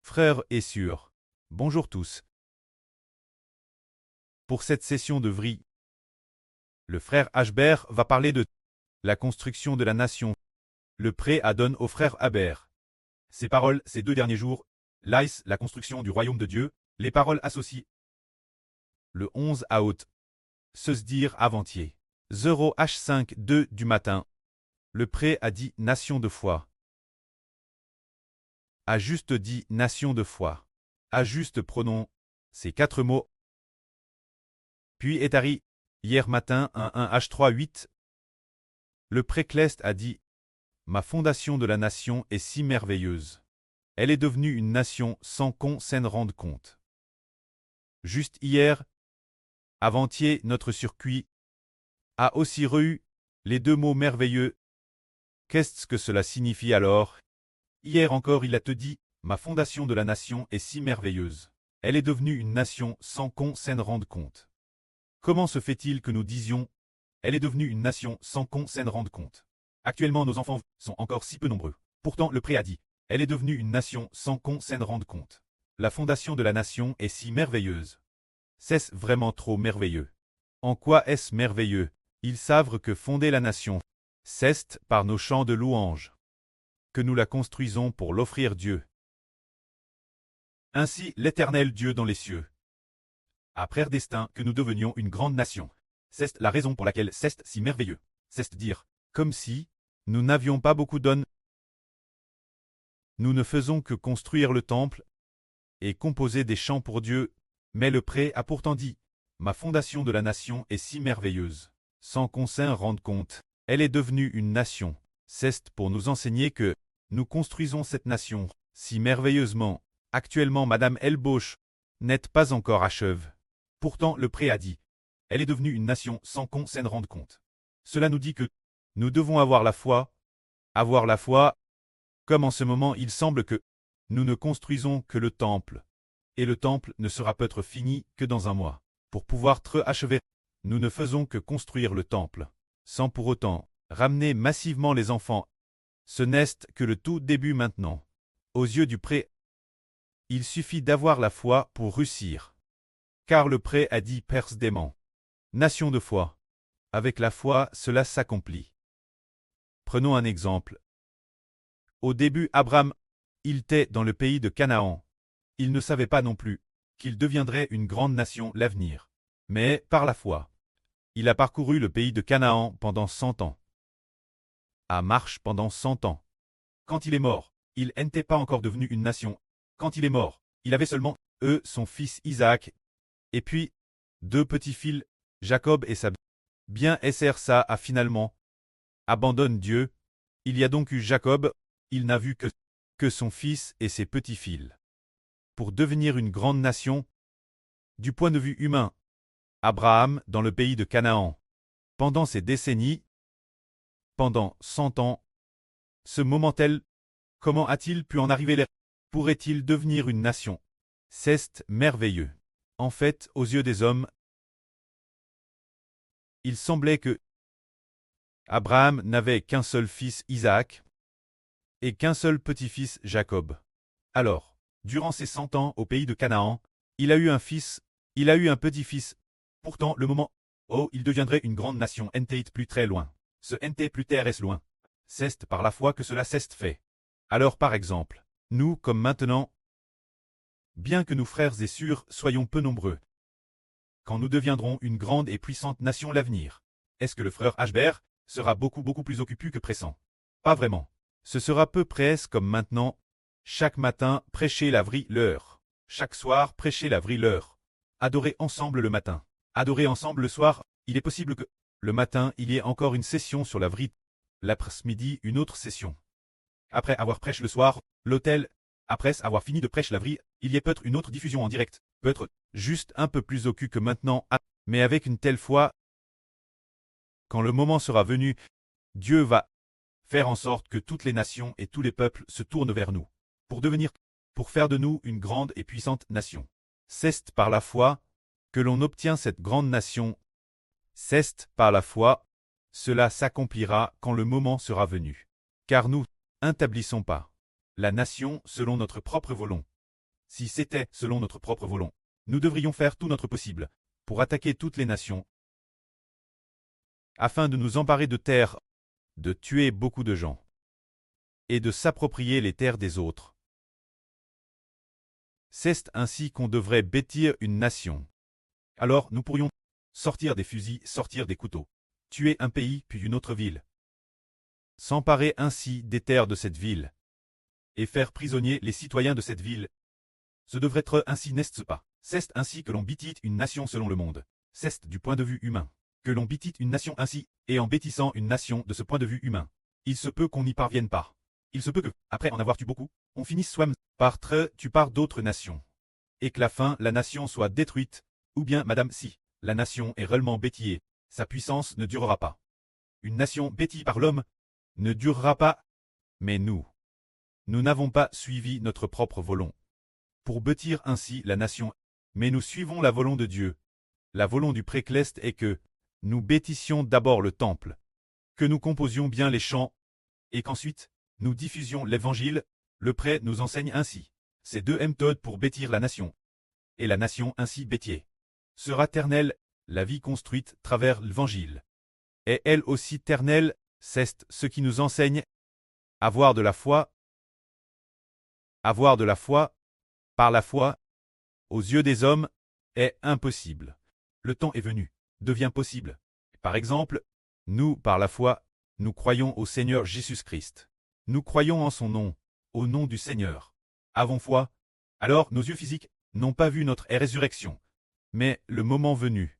Frères et sœurs, bonjour tous. Pour cette session de VRI, le frère Ashbert va parler de la construction de la nation. Le prêt à donne au frère Haber. Ces paroles, ces 2 derniers jours, l'ICE, la construction du royaume de Dieu, les paroles associées. Le 11 août, se dire avant-hier. 0h5-2 du matin. Le prêt a dit nation de foi. A juste dit nation de foi. A juste pronom, ces 4 mots. Puis est arrivé, hier matin, 1h3-8. Le précleste a dit ma fondation de la nation est si merveilleuse. Elle est devenue une nation sans qu'on s'en rende compte. Juste hier, avant-hier, notre circuit a aussi reçu les 2 mots merveilleux. Qu'est-ce que cela signifie alors? Hier encore, il a te dit ma fondation de la nation est si merveilleuse. Elle est devenue une nation sans qu'on s'en rende compte. Comment se fait-il que nous disions elle est devenue une nation sans qu'on s'en rende compte? Actuellement, nos enfants sont encore si peu nombreux. Pourtant, le prêt a dit elle est devenue une nation sans qu'on s'en rende compte. La fondation de la nation est si merveilleuse. C'est vraiment trop merveilleux. En quoi est-ce merveilleux? Ils savent que fonder la nation, c'est par nos chants de louanges que nous la construisons pour l'offrir Dieu. Ainsi, l'Éternel Dieu dans les cieux a prédestiné que nous devenions une grande nation. C'est la raison pour laquelle c'est si merveilleux. C'est dire, comme si nous n'avions pas beaucoup d'hommes. Nous ne faisons que construire le temple et composer des chants pour Dieu, mais le prêt a pourtant dit ma fondation de la nation est si merveilleuse. Sans qu'on s'en rende compte, elle est devenue une nation. C'est pour nous enseigner que nous construisons cette nation si merveilleusement. Actuellement, Madame Elbauche n'est pas encore achevée. Pourtant, le prêt a dit elle est devenue une nation sans qu'on s'en rende compte. Cela nous dit que nous devons avoir la foi, comme en ce moment il semble que nous ne construisons que le temple, et le temple ne sera peut-être fini que dans un mois. Pour pouvoir achever, nous ne faisons que construire le temple, sans pour autant ramener massivement les enfants. Ce n'est que le tout début maintenant. Aux yeux du prêt, il suffit d'avoir la foi pour réussir. Car le prêt a dit persédément. Nation de foi. Avec la foi, cela s'accomplit. Prenons un exemple. Au début, Abraham, il était dans le pays de Canaan. Il ne savait pas non plus qu'il deviendrait une grande nation l'avenir. Mais, par la foi, il a parcouru le pays de Canaan pendant 100 ans. À marche pendant 100 ans. Quand il est mort, il n'était pas encore devenu une nation. Quand il est mort, il avait seulement, son fils Isaac, et puis, 2 petits-fils, Jacob et Sab. Bien ça a finalement abandonne Dieu. Il y a donc eu Jacob, il n'a vu que son fils et ses petits-fils. Pour devenir une grande nation, du point de vue humain, Abraham dans le pays de Canaan. Pendant ces décennies, pendant 100 ans, ce moment-tel, comment a-t-il pu en arriver là? Pourrait-il devenir une nation? C'est merveilleux. En fait, aux yeux des hommes, il semblait que Abraham n'avait qu'un seul fils Isaac et qu'un seul petit-fils Jacob. Alors, durant ces 100 ans au pays de Canaan, il a eu un fils, il a eu un petit-fils. Pourtant, le moment où il deviendrait une grande nation n'était plus très loin. Ce n'était plus très loin. C'est par la foi que cela s'est fait. Alors par exemple, nous comme maintenant, bien que nous frères et sœurs soyons peu nombreux, quand nous deviendrons une grande et puissante nation l'avenir, est-ce que le frère Ashbert sera beaucoup plus occupé que pressant? Pas vraiment. Ce sera peu près comme maintenant. Chaque matin, prêcher la vraie l'heure. Chaque soir, prêcher la vraie l'heure. Adorer ensemble le matin. Adorer ensemble le soir. Il est possible que le matin, il y ait encore une session sur la vraie. L'après-midi, une autre session. Après avoir prêché le soir, l'hôtel. Après avoir fini de prêcher la vraie, il y ait peut-être une autre diffusion en direct. Peut-être juste un peu plus occupé que maintenant, mais avec une telle foi. Quand le moment sera venu, Dieu va faire en sorte que toutes les nations et tous les peuples se tournent vers nous, pour faire de nous une grande et puissante nation. C'est par la foi que l'on obtient cette grande nation. C'est par la foi, cela s'accomplira quand le moment sera venu. Car nous n'établissons pas la nation selon notre propre volonté. Si c'était selon notre propre volonté, nous devrions faire tout notre possible pour attaquer toutes les nations, afin de nous emparer de terres, de tuer beaucoup de gens, et de s'approprier les terres des autres. C'est ainsi qu'on devrait bâtir une nation. Alors nous pourrions sortir des fusils, sortir des couteaux, tuer un pays puis une autre ville, s'emparer ainsi des terres de cette ville, et faire prisonnier les citoyens de cette ville. Ce devrait être ainsi, n'est-ce pas? C'est ainsi que l'on bâtit une nation selon le monde. C'est du point de vue humain que l'on bâtit une nation ainsi, et en bâtissant une nation de ce point de vue humain, il se peut qu'on n'y parvienne pas. Il se peut que, après en avoir tué beaucoup, on finisse soi-même par tuer par d'autres nations, et que la nation soit détruite, ou bien, madame, si la nation est réellement bâtie, sa puissance ne durera pas. Une nation bâtie par l'homme ne durera pas, mais nous n'avons pas suivi notre propre volonté pour bâtir ainsi la nation, mais nous suivons la volonté de Dieu. La volonté du Précleste est que nous bâtissions d'abord le temple, que nous composions bien les chants, et qu'ensuite nous diffusions l'évangile. Le prêtre nous enseigne ainsi ces deux méthodes pour bâtir la nation, et la nation ainsi bâtie sera ternelle. La vie construite travers l'évangile est elle aussi ternelle. C'est ce qui nous enseigne avoir de la foi, par la foi, aux yeux des hommes, est impossible. Le temps est venu, devient possible. Par exemple, nous, par la foi, nous croyons au Seigneur Jésus-Christ. Nous croyons en son nom, au nom du Seigneur. Avons foi. Alors nos yeux physiques n'ont pas vu notre résurrection. Mais le moment venu,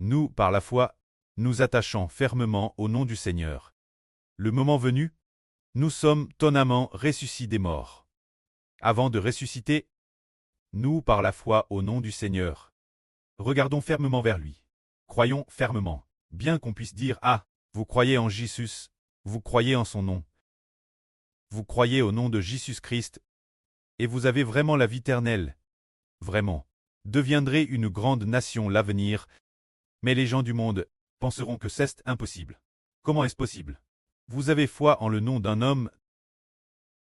nous, par la foi, nous attachons fermement au nom du Seigneur. Le moment venu, nous sommes tonnamment ressuscités des morts. Avant de ressusciter, nous, par la foi au nom du Seigneur, regardons fermement vers lui. Croyons fermement, bien qu'on puisse dire « Ah, vous croyez en Jésus, vous croyez en son nom. Vous croyez au nom de Jésus-Christ, et vous avez vraiment la vie éternelle. Vraiment, deviendrez une grande nation l'avenir, mais les gens du monde penseront que c'est impossible. Comment est-ce possible? Vous avez foi en le nom d'un homme,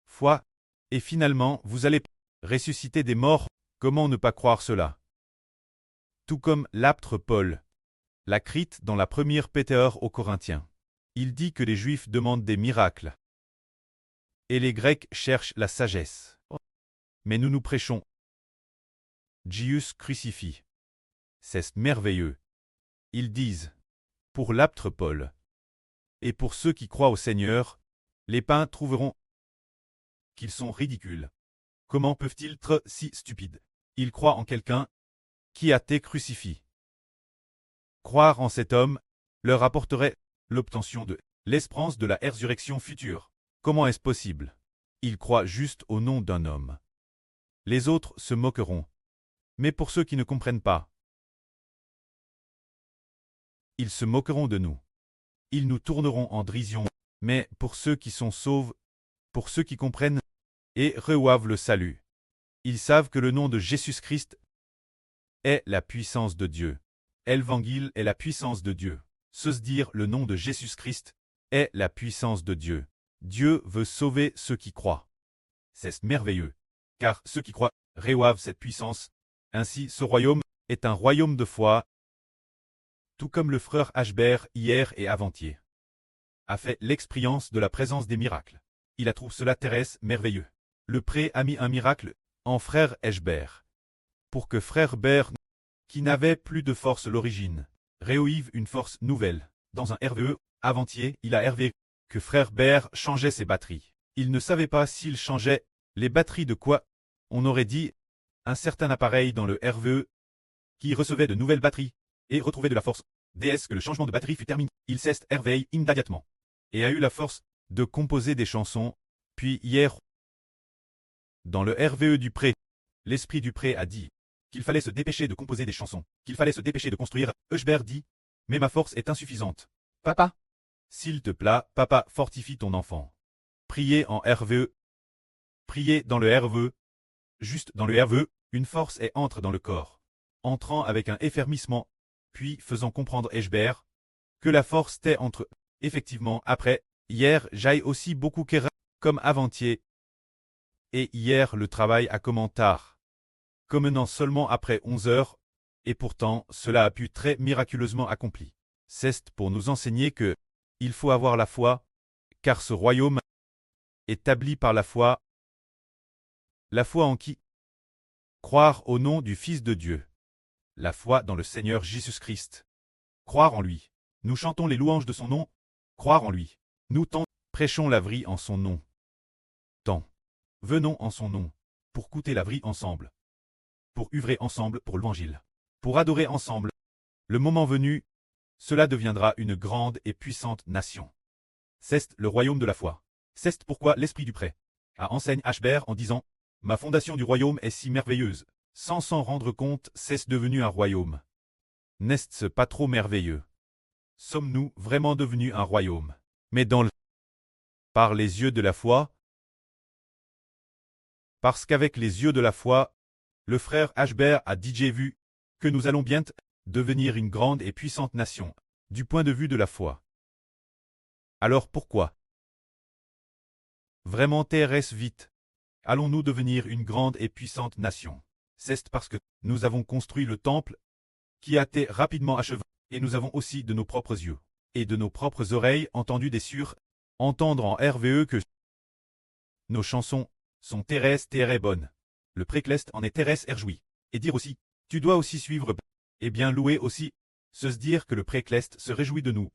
foi, et finalement vous allez ressusciter des morts. Comment ne pas croire cela? Tout comme l'apôtre Paul l'a écrit dans la première Péter aux Corinthiens. Il dit que les Juifs demandent des miracles, et les Grecs cherchent la sagesse. Mais nous prêchons Jésus crucifié. C'est merveilleux. Ils disent, pour l'apôtre Paul, et pour ceux qui croient au Seigneur, les païens trouveront qu'ils sont ridicules. Comment peuvent-ils être si stupides? Ils croient en quelqu'un qui a été crucifié. Croire en cet homme leur apporterait l'obtention de l'espérance de la résurrection future. Comment est-ce possible? Ils croient juste au nom d'un homme. Les autres se moqueront. Mais pour ceux qui ne comprennent pas, ils se moqueront de nous. Ils nous tourneront en dérision. Mais pour ceux qui sont sauvés, pour ceux qui comprennent et reçoivent le salut, ils savent que le nom de Jésus-Christ est la puissance de Dieu. L'évangile est la puissance de Dieu. Se dire le nom de Jésus-Christ est la puissance de Dieu. Dieu veut sauver ceux qui croient. C'est merveilleux, car ceux qui croient reçoivent cette puissance. Ainsi, ce royaume est un royaume de foi, tout comme le frère Ashbert hier et avant-hier a fait l'expérience de la présence des miracles. Il a trouvé cela terrestre merveilleux. Le prêtre a mis un miracle en frère Ashbert, pour que frère Bert, qui n'avait plus de force à l'origine, reçoive une force nouvelle. Dans un RVE, avant-hier, il a hervé que frère Bert changeait ses batteries. Il ne savait pas s'il changeait les batteries de quoi. On aurait dit un certain appareil dans le RVE qui recevait de nouvelles batteries et retrouvait de la force. Dès que le changement de batterie fut terminé, il cesse RVE immédiatement et a eu la force de composer des chansons. Puis hier, dans le RVE du pré, l'esprit du pré a dit qu'il fallait se dépêcher de composer des chansons, qu'il fallait se dépêcher de construire. Ashbert dit, mais ma force est insuffisante. Papa, s'il te plaît, papa, fortifie ton enfant. Priez en RVE. Priez dans le RVE. Juste dans le RVE, une force entre dans le corps, entrant avec un effermissement, puis faisant comprendre Ashbert que la force était entre eux. Effectivement, après, hier, j'aille aussi beaucoup comme avant-hier. Et hier le travail a commencé tard, commençant seulement après 11 heures, et pourtant cela a pu très miraculeusement accompli. C'est pour nous enseigner que il faut avoir la foi, car ce royaume est établi par la foi en qui? Croire au nom du Fils de Dieu. La foi dans le Seigneur Jésus-Christ. Croire en lui. Nous chantons les louanges de son nom. Croire en lui. Nous prêchons la vie en son nom. Tant. Venons en son nom, pour goûter la vie ensemble. Pour œuvrer ensemble pour l'Évangile. Pour adorer ensemble. Le moment venu, cela deviendra une grande et puissante nation. C'est le royaume de la foi. C'est pourquoi l'esprit du prêt enseigne Ashbert en disant « Ma fondation du royaume est si merveilleuse, sans s'en rendre compte, c'est devenu un royaume. N'est-ce pas trop merveilleux? Sommes-nous vraiment devenus un royaume? Mais par les yeux de la foi? Parce qu'avec les yeux de la foi, le frère Ashbert a déjà vu que nous allons bientôt devenir une grande et puissante nation, du point de vue de la foi. Alors pourquoi? Vraiment terrestre vite. Allons-nous devenir une grande et puissante nation? C'est parce que nous avons construit le temple, qui a été rapidement achevé, et nous avons aussi de nos propres yeux, et de nos propres oreilles entendu des sûrs, entendre en RVE que nos chansons sont terrestres et bonnes. Le précleste en est terrestre et jouit. Et dire aussi, tu dois aussi suivre, et bien louer aussi, se dire que le précleste se réjouit de nous.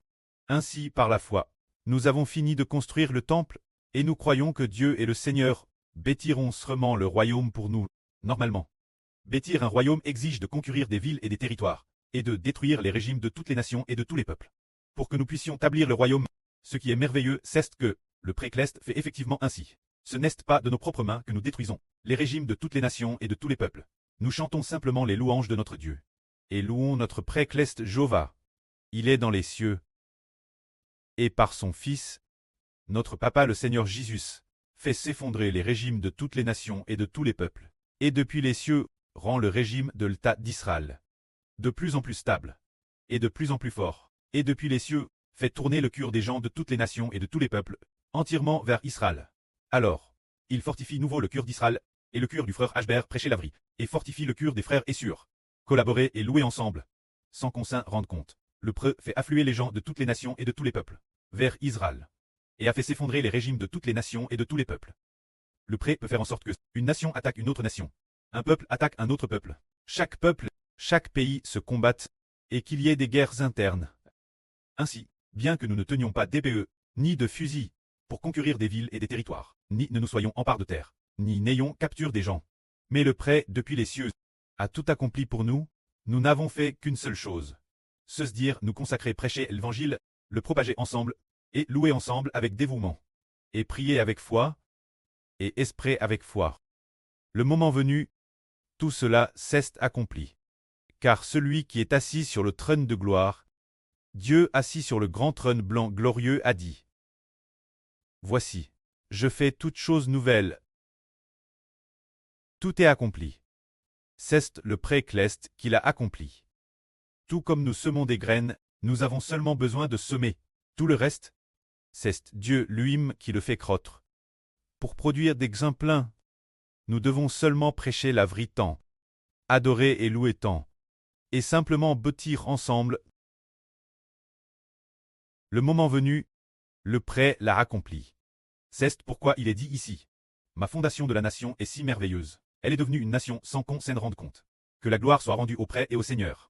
Ainsi par la foi, nous avons fini de construire le temple, et nous croyons que Dieu et le Seigneur bâtiront sûrement le royaume pour nous, normalement. Bâtir un royaume exige de conquérir des villes et des territoires, et de détruire les régimes de toutes les nations et de tous les peuples. Pour que nous puissions établir le royaume, ce qui est merveilleux, c'est que le précleste fait effectivement ainsi. Ce n'est pas de nos propres mains que nous détruisons les régimes de toutes les nations et de tous les peuples. Nous chantons simplement les louanges de notre Dieu. Et louons notre précleste Jéhovah. Il est dans les cieux. Et par son Fils, notre Papa le Seigneur Jésus, fait s'effondrer les régimes de toutes les nations et de tous les peuples. Et depuis les cieux, rend le régime de l'État d'Israël de plus en plus stable, et de plus en plus fort. Et depuis les cieux, fait tourner le cœur des gens de toutes les nations et de tous les peuples, entièrement vers Israël. Alors, il fortifie nouveau le cœur d'Israël, et le cœur du frère Ashbert prêcher la vie, et fortifie le cœur des frères et sœurs. Collaborer et louer ensemble, sans qu'on s'en rende compte. Le preux fait affluer les gens de toutes les nations et de tous les peuples, vers Israël, et a fait s'effondrer les régimes de toutes les nations et de tous les peuples. Le prêt peut faire en sorte que une nation attaque une autre nation, un peuple attaque un autre peuple, chaque peuple, chaque pays se combatte, et qu'il y ait des guerres internes. Ainsi, bien que nous ne tenions pas d'épée, ni de fusil, pour conquérir des villes et des territoires, ni ne nous soyons emparés de terre, ni n'ayons capture des gens. Mais le prêt, depuis les cieux, a tout accompli pour nous, nous n'avons fait qu'une seule chose. Se dire nous consacrer prêcher l'évangile, le propager ensemble, et louer ensemble avec dévouement. Et prier avec foi, et esprit avec foi. Le moment venu, tout cela s'est accompli. Car celui qui est assis sur le trône de gloire, Dieu assis sur le grand trône blanc glorieux a dit. Voici, je fais toutes choses nouvelles. Tout est accompli. C'est le précleste qu'il a accompli. Tout comme nous semons des graines, nous avons seulement besoin de semer. Tout le reste, c'est Dieu lui-même qui le fait croître. Pour produire des grains pleins, nous devons seulement prêcher la vraie temps, adorer et louer tant, et simplement bâtir ensemble. Le moment venu, le prêt l'a accompli. C'est pourquoi il est dit ici. Ma fondation de la nation est si merveilleuse. Elle est devenue une nation sans qu'on s'en rende compte. Que la gloire soit rendue au prêt et au Seigneur.